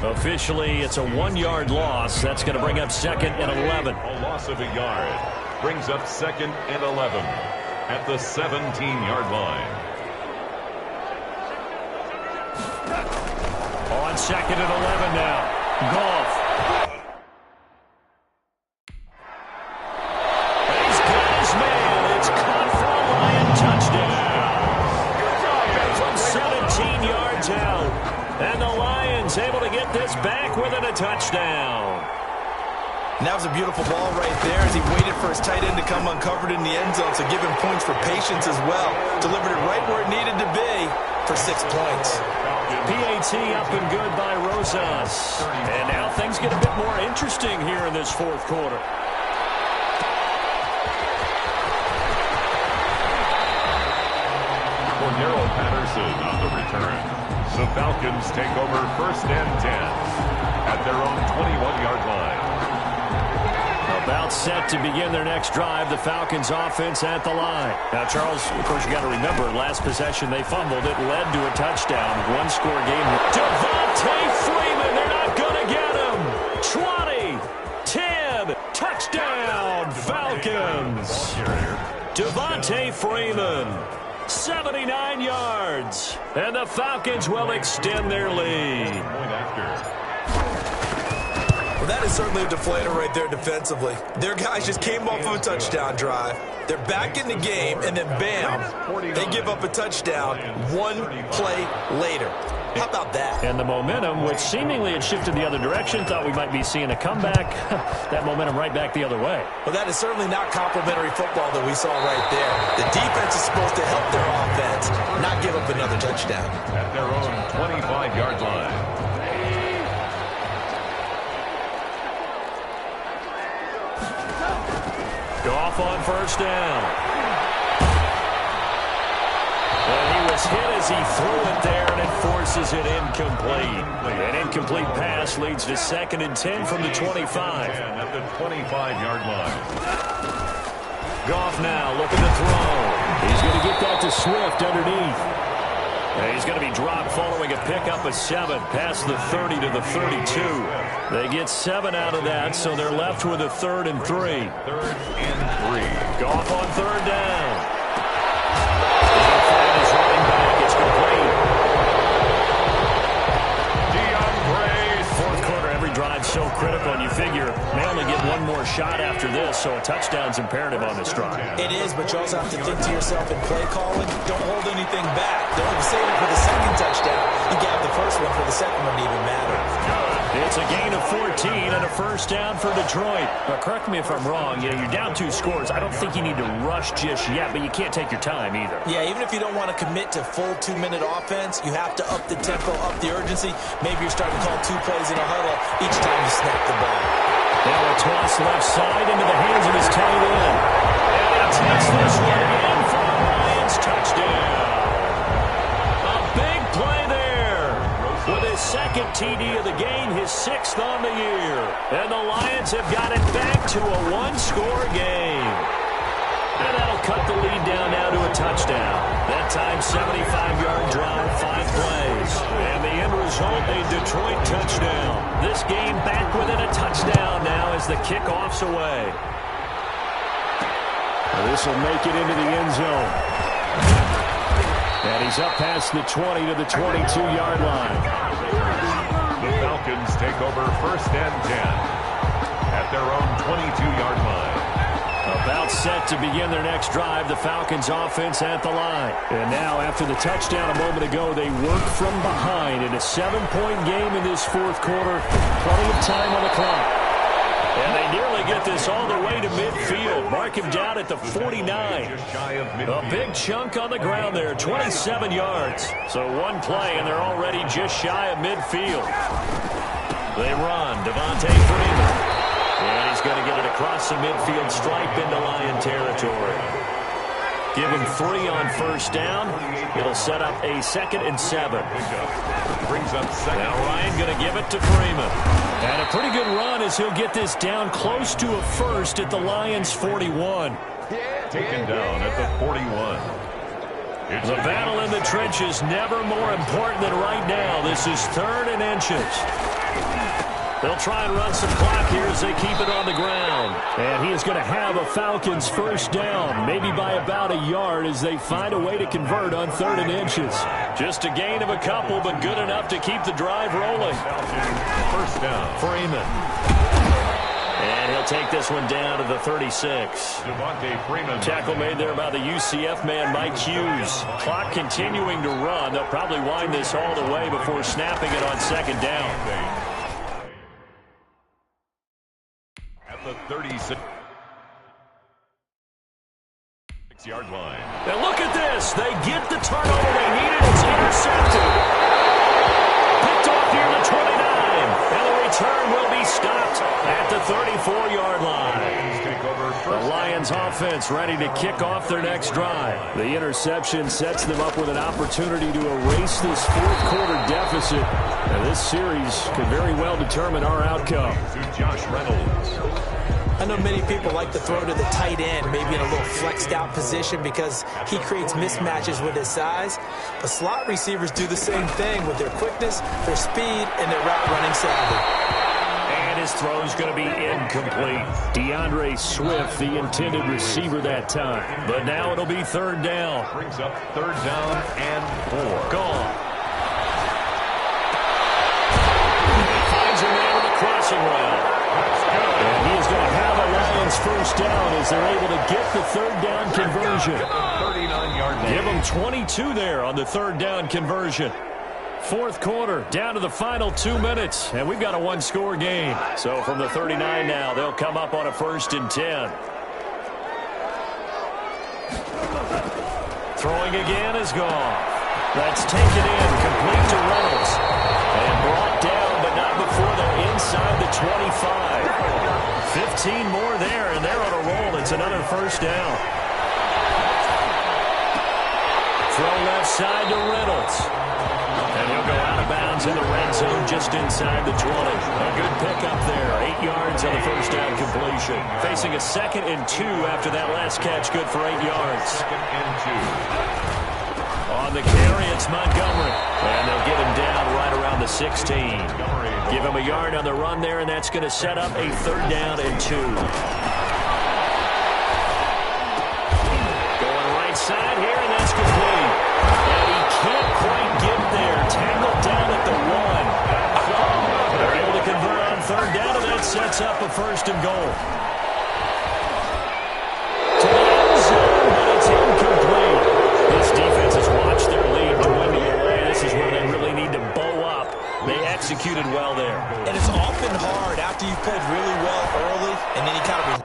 Officially, it's a 1-yard loss. That's going to bring up 2nd and 11. A loss of a yard. Brings up 2nd and 11. At the 17-yard line. On 2nd and 11 now. Goff. He's got his man. It's caught for a Lion touchdown. From 17 yards out. And the Lions able to get this back within a touchdown. And that was a beautiful ball right there as he waited for his tight end to come uncovered in the end zone, so give him points for patience as well. Delivered it right where it needed to be for 6 points. PAT up and good by Rosas. And now things get a bit more interesting here in this fourth quarter. Cordero Patterson on the return. The Falcons take over 1st and 10 at their own 21-yard line. About set to begin their next drive. The Falcons offense at the line. Now, Charles, of course, you got to remember, last possession they fumbled. It led to a touchdown. 1-score game. Devontae Freeman, they're not going to get him. 20, 10, touchdown, Falcons. Devontae Freeman, 79 yards. And the Falcons will extend their lead. Well, that is certainly a deflator right there defensively. Their guys just came off of a touchdown drive. They're back in the game, and then bam, they give up a touchdown 1 play later. How about that? And the momentum, which seemingly had shifted the other direction, thought we might be seeing a comeback. That momentum right back the other way. Well, that is certainly not complimentary football that we saw right there. The defense is supposed to help their offense, not give up another touchdown. At their own 25-yard line. Goff on 1st down. And he was hit as he threw it there, and it forces it incomplete. An incomplete pass leads to 2nd and 10 from the 25. At the 25-yard line. Goff now looking to throw. He's going to get that to Swift underneath. And he's going to be dropped following a pickup of 7 past the 30 to the 32. They get 7 out of that, so they're left with a 3rd and 3. 3rd and 3. Goff on 3rd down. He's running back. It's complete. Fourth quarter, every drive so critical, and you figure they only get one more shot after this, so a touchdown's imperative on this drive. It is, but you also have to think to yourself in play calling, don't hold anything back. Don't save it for the 2nd touchdown. You got the first one for the 2nd one to even matter. It's a gain of 14 and a first down for Detroit. But correct me if I'm wrong. You're down 2 scores. I don't think you need to rush just yet, but you can't take your time either. Yeah, even if you don't want to commit to full 2-minute offense, you have to up the tempo, up the urgency. Maybe you're starting to call 2 plays in a huddle each time you snap the ball. Now a toss left side into the hands of his tight end. And he takes this one in for the Lions touchdown. A big play there. With his second TD of the game, his 6th on the year. And the Lions have got it back to a 1-score game. And that'll cut the lead down now to a touchdown. That time, 75-yard drive, 5 plays. And the end result, a Detroit touchdown. This game back within a touchdown now as the kickoff's away. This will make it into the end zone. And he's up past the 20 to the 22-yard line. The Falcons take over first and 10 at their own 22-yard line. About set to begin their next drive, the Falcons offense at the line. And now, after the touchdown a moment ago, they work from behind in a 7-point game in this 4th quarter. Plenty of time on the clock. And they nearly get this all the way to midfield. Mark him down at the 49. A big chunk on the ground there, 27 yards. So one play, and they're already just shy of midfield. They run. Devontae Freeman. And he's going to get it across the midfield stripe into Lion territory. Give him 3 on first down. It'll set up a 2nd and 7. Brings up second. Now Ryan going to give it to Freeman. And a pretty good run as he'll get this down close to a first at the Lions' 41. Taken down at the 41. The battle in the trenches never more important than right now. This is 3rd and inches. They'll try and run some clock here as they keep it on the ground. And he is going to have a Falcons first down, maybe by about a yard as they find a way to convert on 3rd and inches. Just a gain of a couple, but good enough to keep the drive rolling. First down. Freeman. And he'll take this one down to the 36. Devontae Freeman. Tackle made there by the UCF man, Mike Hughes. Clock continuing to run. They'll probably wind this all the way before snapping it on 2nd down. The 36-yard line. And look at this. They get the turnover they needed. It's intercepted. Picked off near the 29. And the return will be stopped at the 34-yard line. The Lions offense ready to kick off their next drive. The interception sets them up with an opportunity to erase this 4th quarter deficit. And this series could very well determine our outcome. To Josh Reynolds. I know many people like to throw to the tight end, maybe in a little flexed out position because he creates mismatches with his size. But slot receivers do the same thing with their quickness, their speed, and their route running savvy. And his throw's going to be incomplete. DeAndre Swift, the intended receiver that time. But now it'll be 3rd down. Brings up 3rd down and 4. Gone. He finds a man on the crossing route. And he is going to have a Lions first down as they're able to get the 3rd down conversion. 39-yard. Give them 22 there on the 3rd down conversion. 4th quarter, down to the final 2 minutes, and we've got a 1-score game. So from the 39 now, they'll come up on a 1st and 10. Throwing again is gone. That's taken in, complete to Reynolds. And brought down, but not before they're inside the 25. 15 more there, and they're on a roll. It's another first down. Throw left side to Reynolds. And he'll go out of bounds in the red zone just inside the 20. A good pickup there. 8 yards on the first down completion. Facing a 2nd and 2 after that last catch. Good for 8 yards. 2nd and 2. On the carry, it's Montgomery. And they'll get him down right around the 16. Give him a yard on the run there, and that's going to set up a 3rd down and 2. Going right side here, and that's complete. And he can't quite get there. Tangled down at the 1. They're able to convert on 3rd down, and that sets up a 1st and goal. To the end zone, but it's incomplete. This defense has watched their lead dwindle away. This is where they really need to bow up. They executed well there. And it's often hard after you've played really well early, and then you kind of...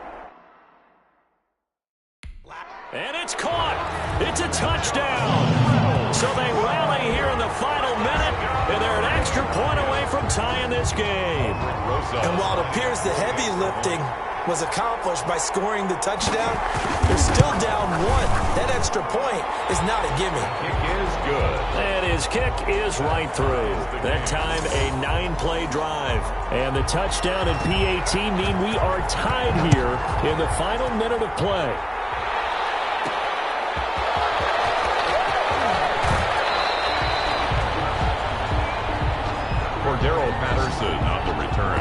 And it's caught. It's a touchdown. So they rally here in the final minute, and they're an extra point away from tying this game. And while it appears the heavy lifting was accomplished by scoring the touchdown, they're still down one. That extra point is not a gimme. Kick is good. And his kick is right through. That time, a 9-play drive. And the touchdown and PAT mean we are tied here in the final minute of play. Daryl Patterson on the return.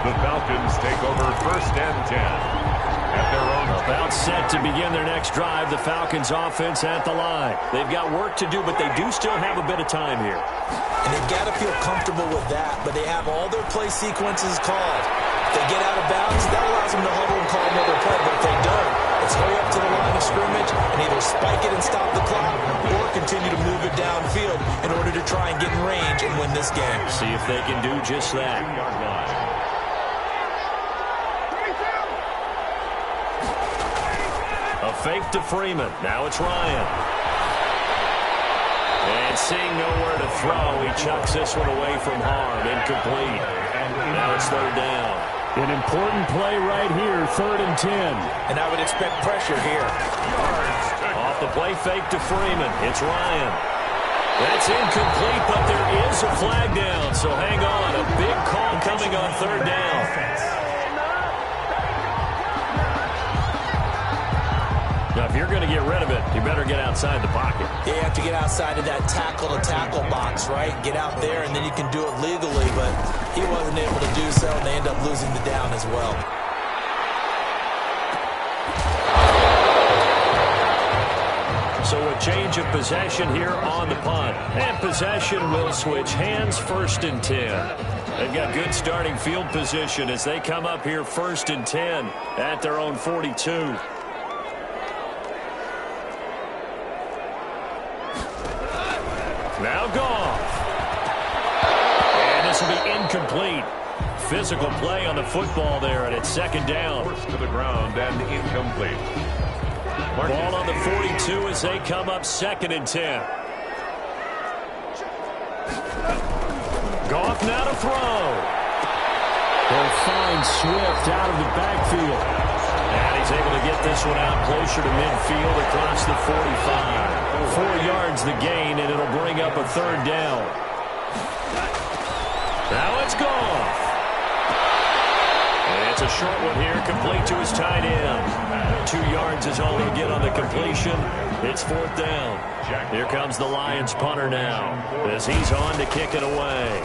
The Falcons take over 1st and 10 at their own. About set to begin their next drive. The Falcons offense at the line. They've got work to do, but they do still have a bit of time here. And they've got to feel comfortable with that, but they have all their play sequences called. If they get out of bounds, that allows them to huddle and call another play, but if they don't, let's hurry up to the line of scrimmage and either spike it and stop the clock or continue to move it downfield in order to try and get in range and win this game. See if they can do just that. A fake to Freeman. Now it's Ryan. And seeing nowhere to throw, he chucks this one away from harm. Incomplete. Now it's 3rd down. An important play right here, 3rd and 10. And I would expect pressure here. Off the play fake to Freeman. It's Ryan. That's incomplete, but there is a flag down, so hang on. A big call coming on 3rd down. Now, if you're going to get rid of it, you better get outside the pocket. You have to get outside of that tackle-to-tackle box, right? Get out there, and then you can do it legally, but he wasn't able to do so, and they end up losing the down as well. So a change of possession here on the punt. And possession will switch hands, 1st and 10. They've got good starting field position as they come up here 1st and 10 at their own 42. Now Goff. And this will be incomplete. Physical play on the football there, and it's 2nd down. Forced to the ground and incomplete. Ball on the 42 as they come up 2nd and 10. Goff now to throw. They'll find Swift out of the backfield. And he's able to get this one out closer to midfield across the 45. 4 yards the gain, and it'll bring up a 3rd down. Now it's Goff. And it's a short one here, complete to his tight end. 2 yards is all he'll get on the completion. It's 4th down. Here comes the Lions punter now as he's on to kick it away.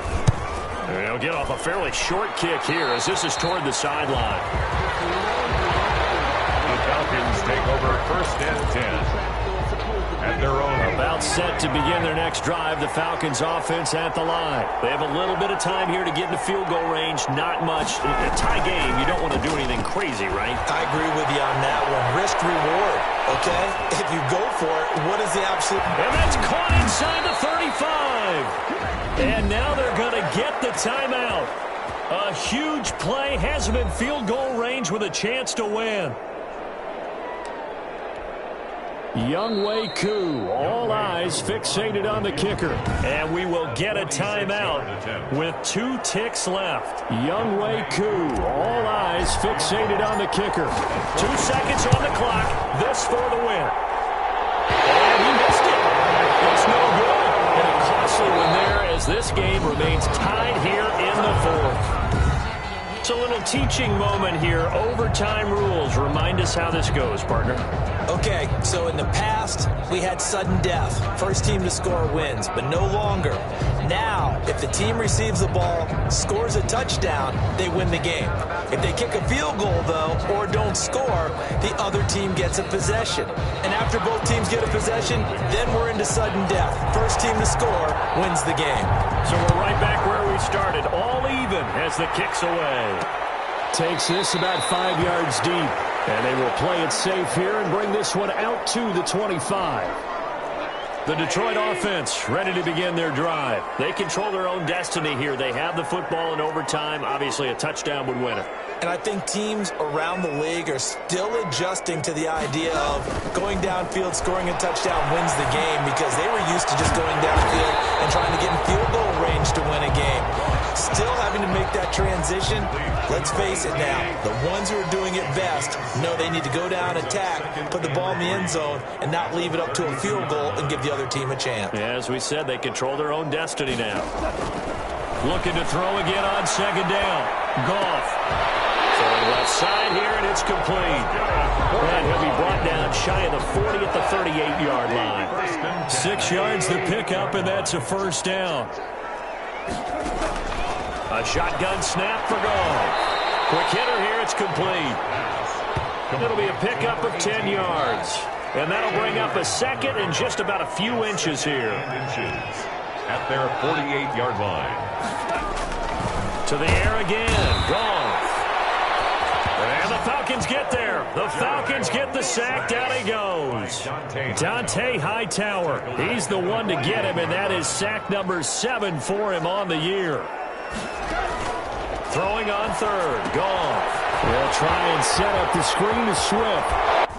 And he'll get off a fairly short kick here as this is toward the sideline. The Falcons take over 1st and 10. At their own. About set to begin their next drive. The Falcons offense at the line. They have a little bit of time here to get into field goal range. Not much. In a tie game, you don't want to do anything crazy, right? I agree with you on that one. Risk reward, okay? If you go for it, what is the absolute... And that's caught inside the 35. And now they're going to get the timeout. A huge play. Has them in field goal range with a chance to win. Younghoe Koo, all eyes fixated on the kicker. And we will get a timeout with 2 ticks left. Younghoe Koo, all eyes fixated on the kicker. 2 seconds on the clock. This for the win. And he missed it. It's no good. And a costly one there as this game remains tied here in the 4th. It's a little teaching moment here. Overtime rules. Remind us how this goes, partner. Okay, so in the past, we had sudden death. First team to score wins, but no longer. Now, if the team receives the ball, scores a touchdown, they win the game. If they kick a field goal, though, or don't score, the other team gets a possession. And after both teams get a possession, then we're into sudden death. First team to score wins the game. So we're right back where we started, all even as the kick's away. Takes this about 5 yards deep. And they will play it safe here and bring this one out to the 25. The Detroit offense ready to begin their drive. They control their own destiny here. They have the football in overtime. Obviously, a touchdown would win it. And I think teams around the league are still adjusting to the idea of going downfield, scoring a touchdown wins the game, because they were used to just going downfield and trying to get in field goal range to win a game. Still having to make that transition. Let's face it now, the ones who are doing it best know they need to go down, attack, put the ball in the end zone, and not leave it up to a field goal and give the other team a chance. Yeah, as we said, they control their own destiny now. Looking to throw again on second down. Goff. Throwing left side here, and it's complete. And he'll be brought down shy of the 40 at the 38-yard line. 6 yards the pickup, and that's a first down. A shotgun snap for Goff. Quick hitter here, it's complete. It'll be a pickup of 10 yards. And that'll bring up a second and just about a few inches here. At their 48-yard line. To the air again. Goff. And the Falcons get there. The Falcons get the sack. Down he goes. Dante Hightower. He's the one to get him, and that is sack number 7 for him on the year. Throwing on third. Goff. They'll try and set up the screen to Swift.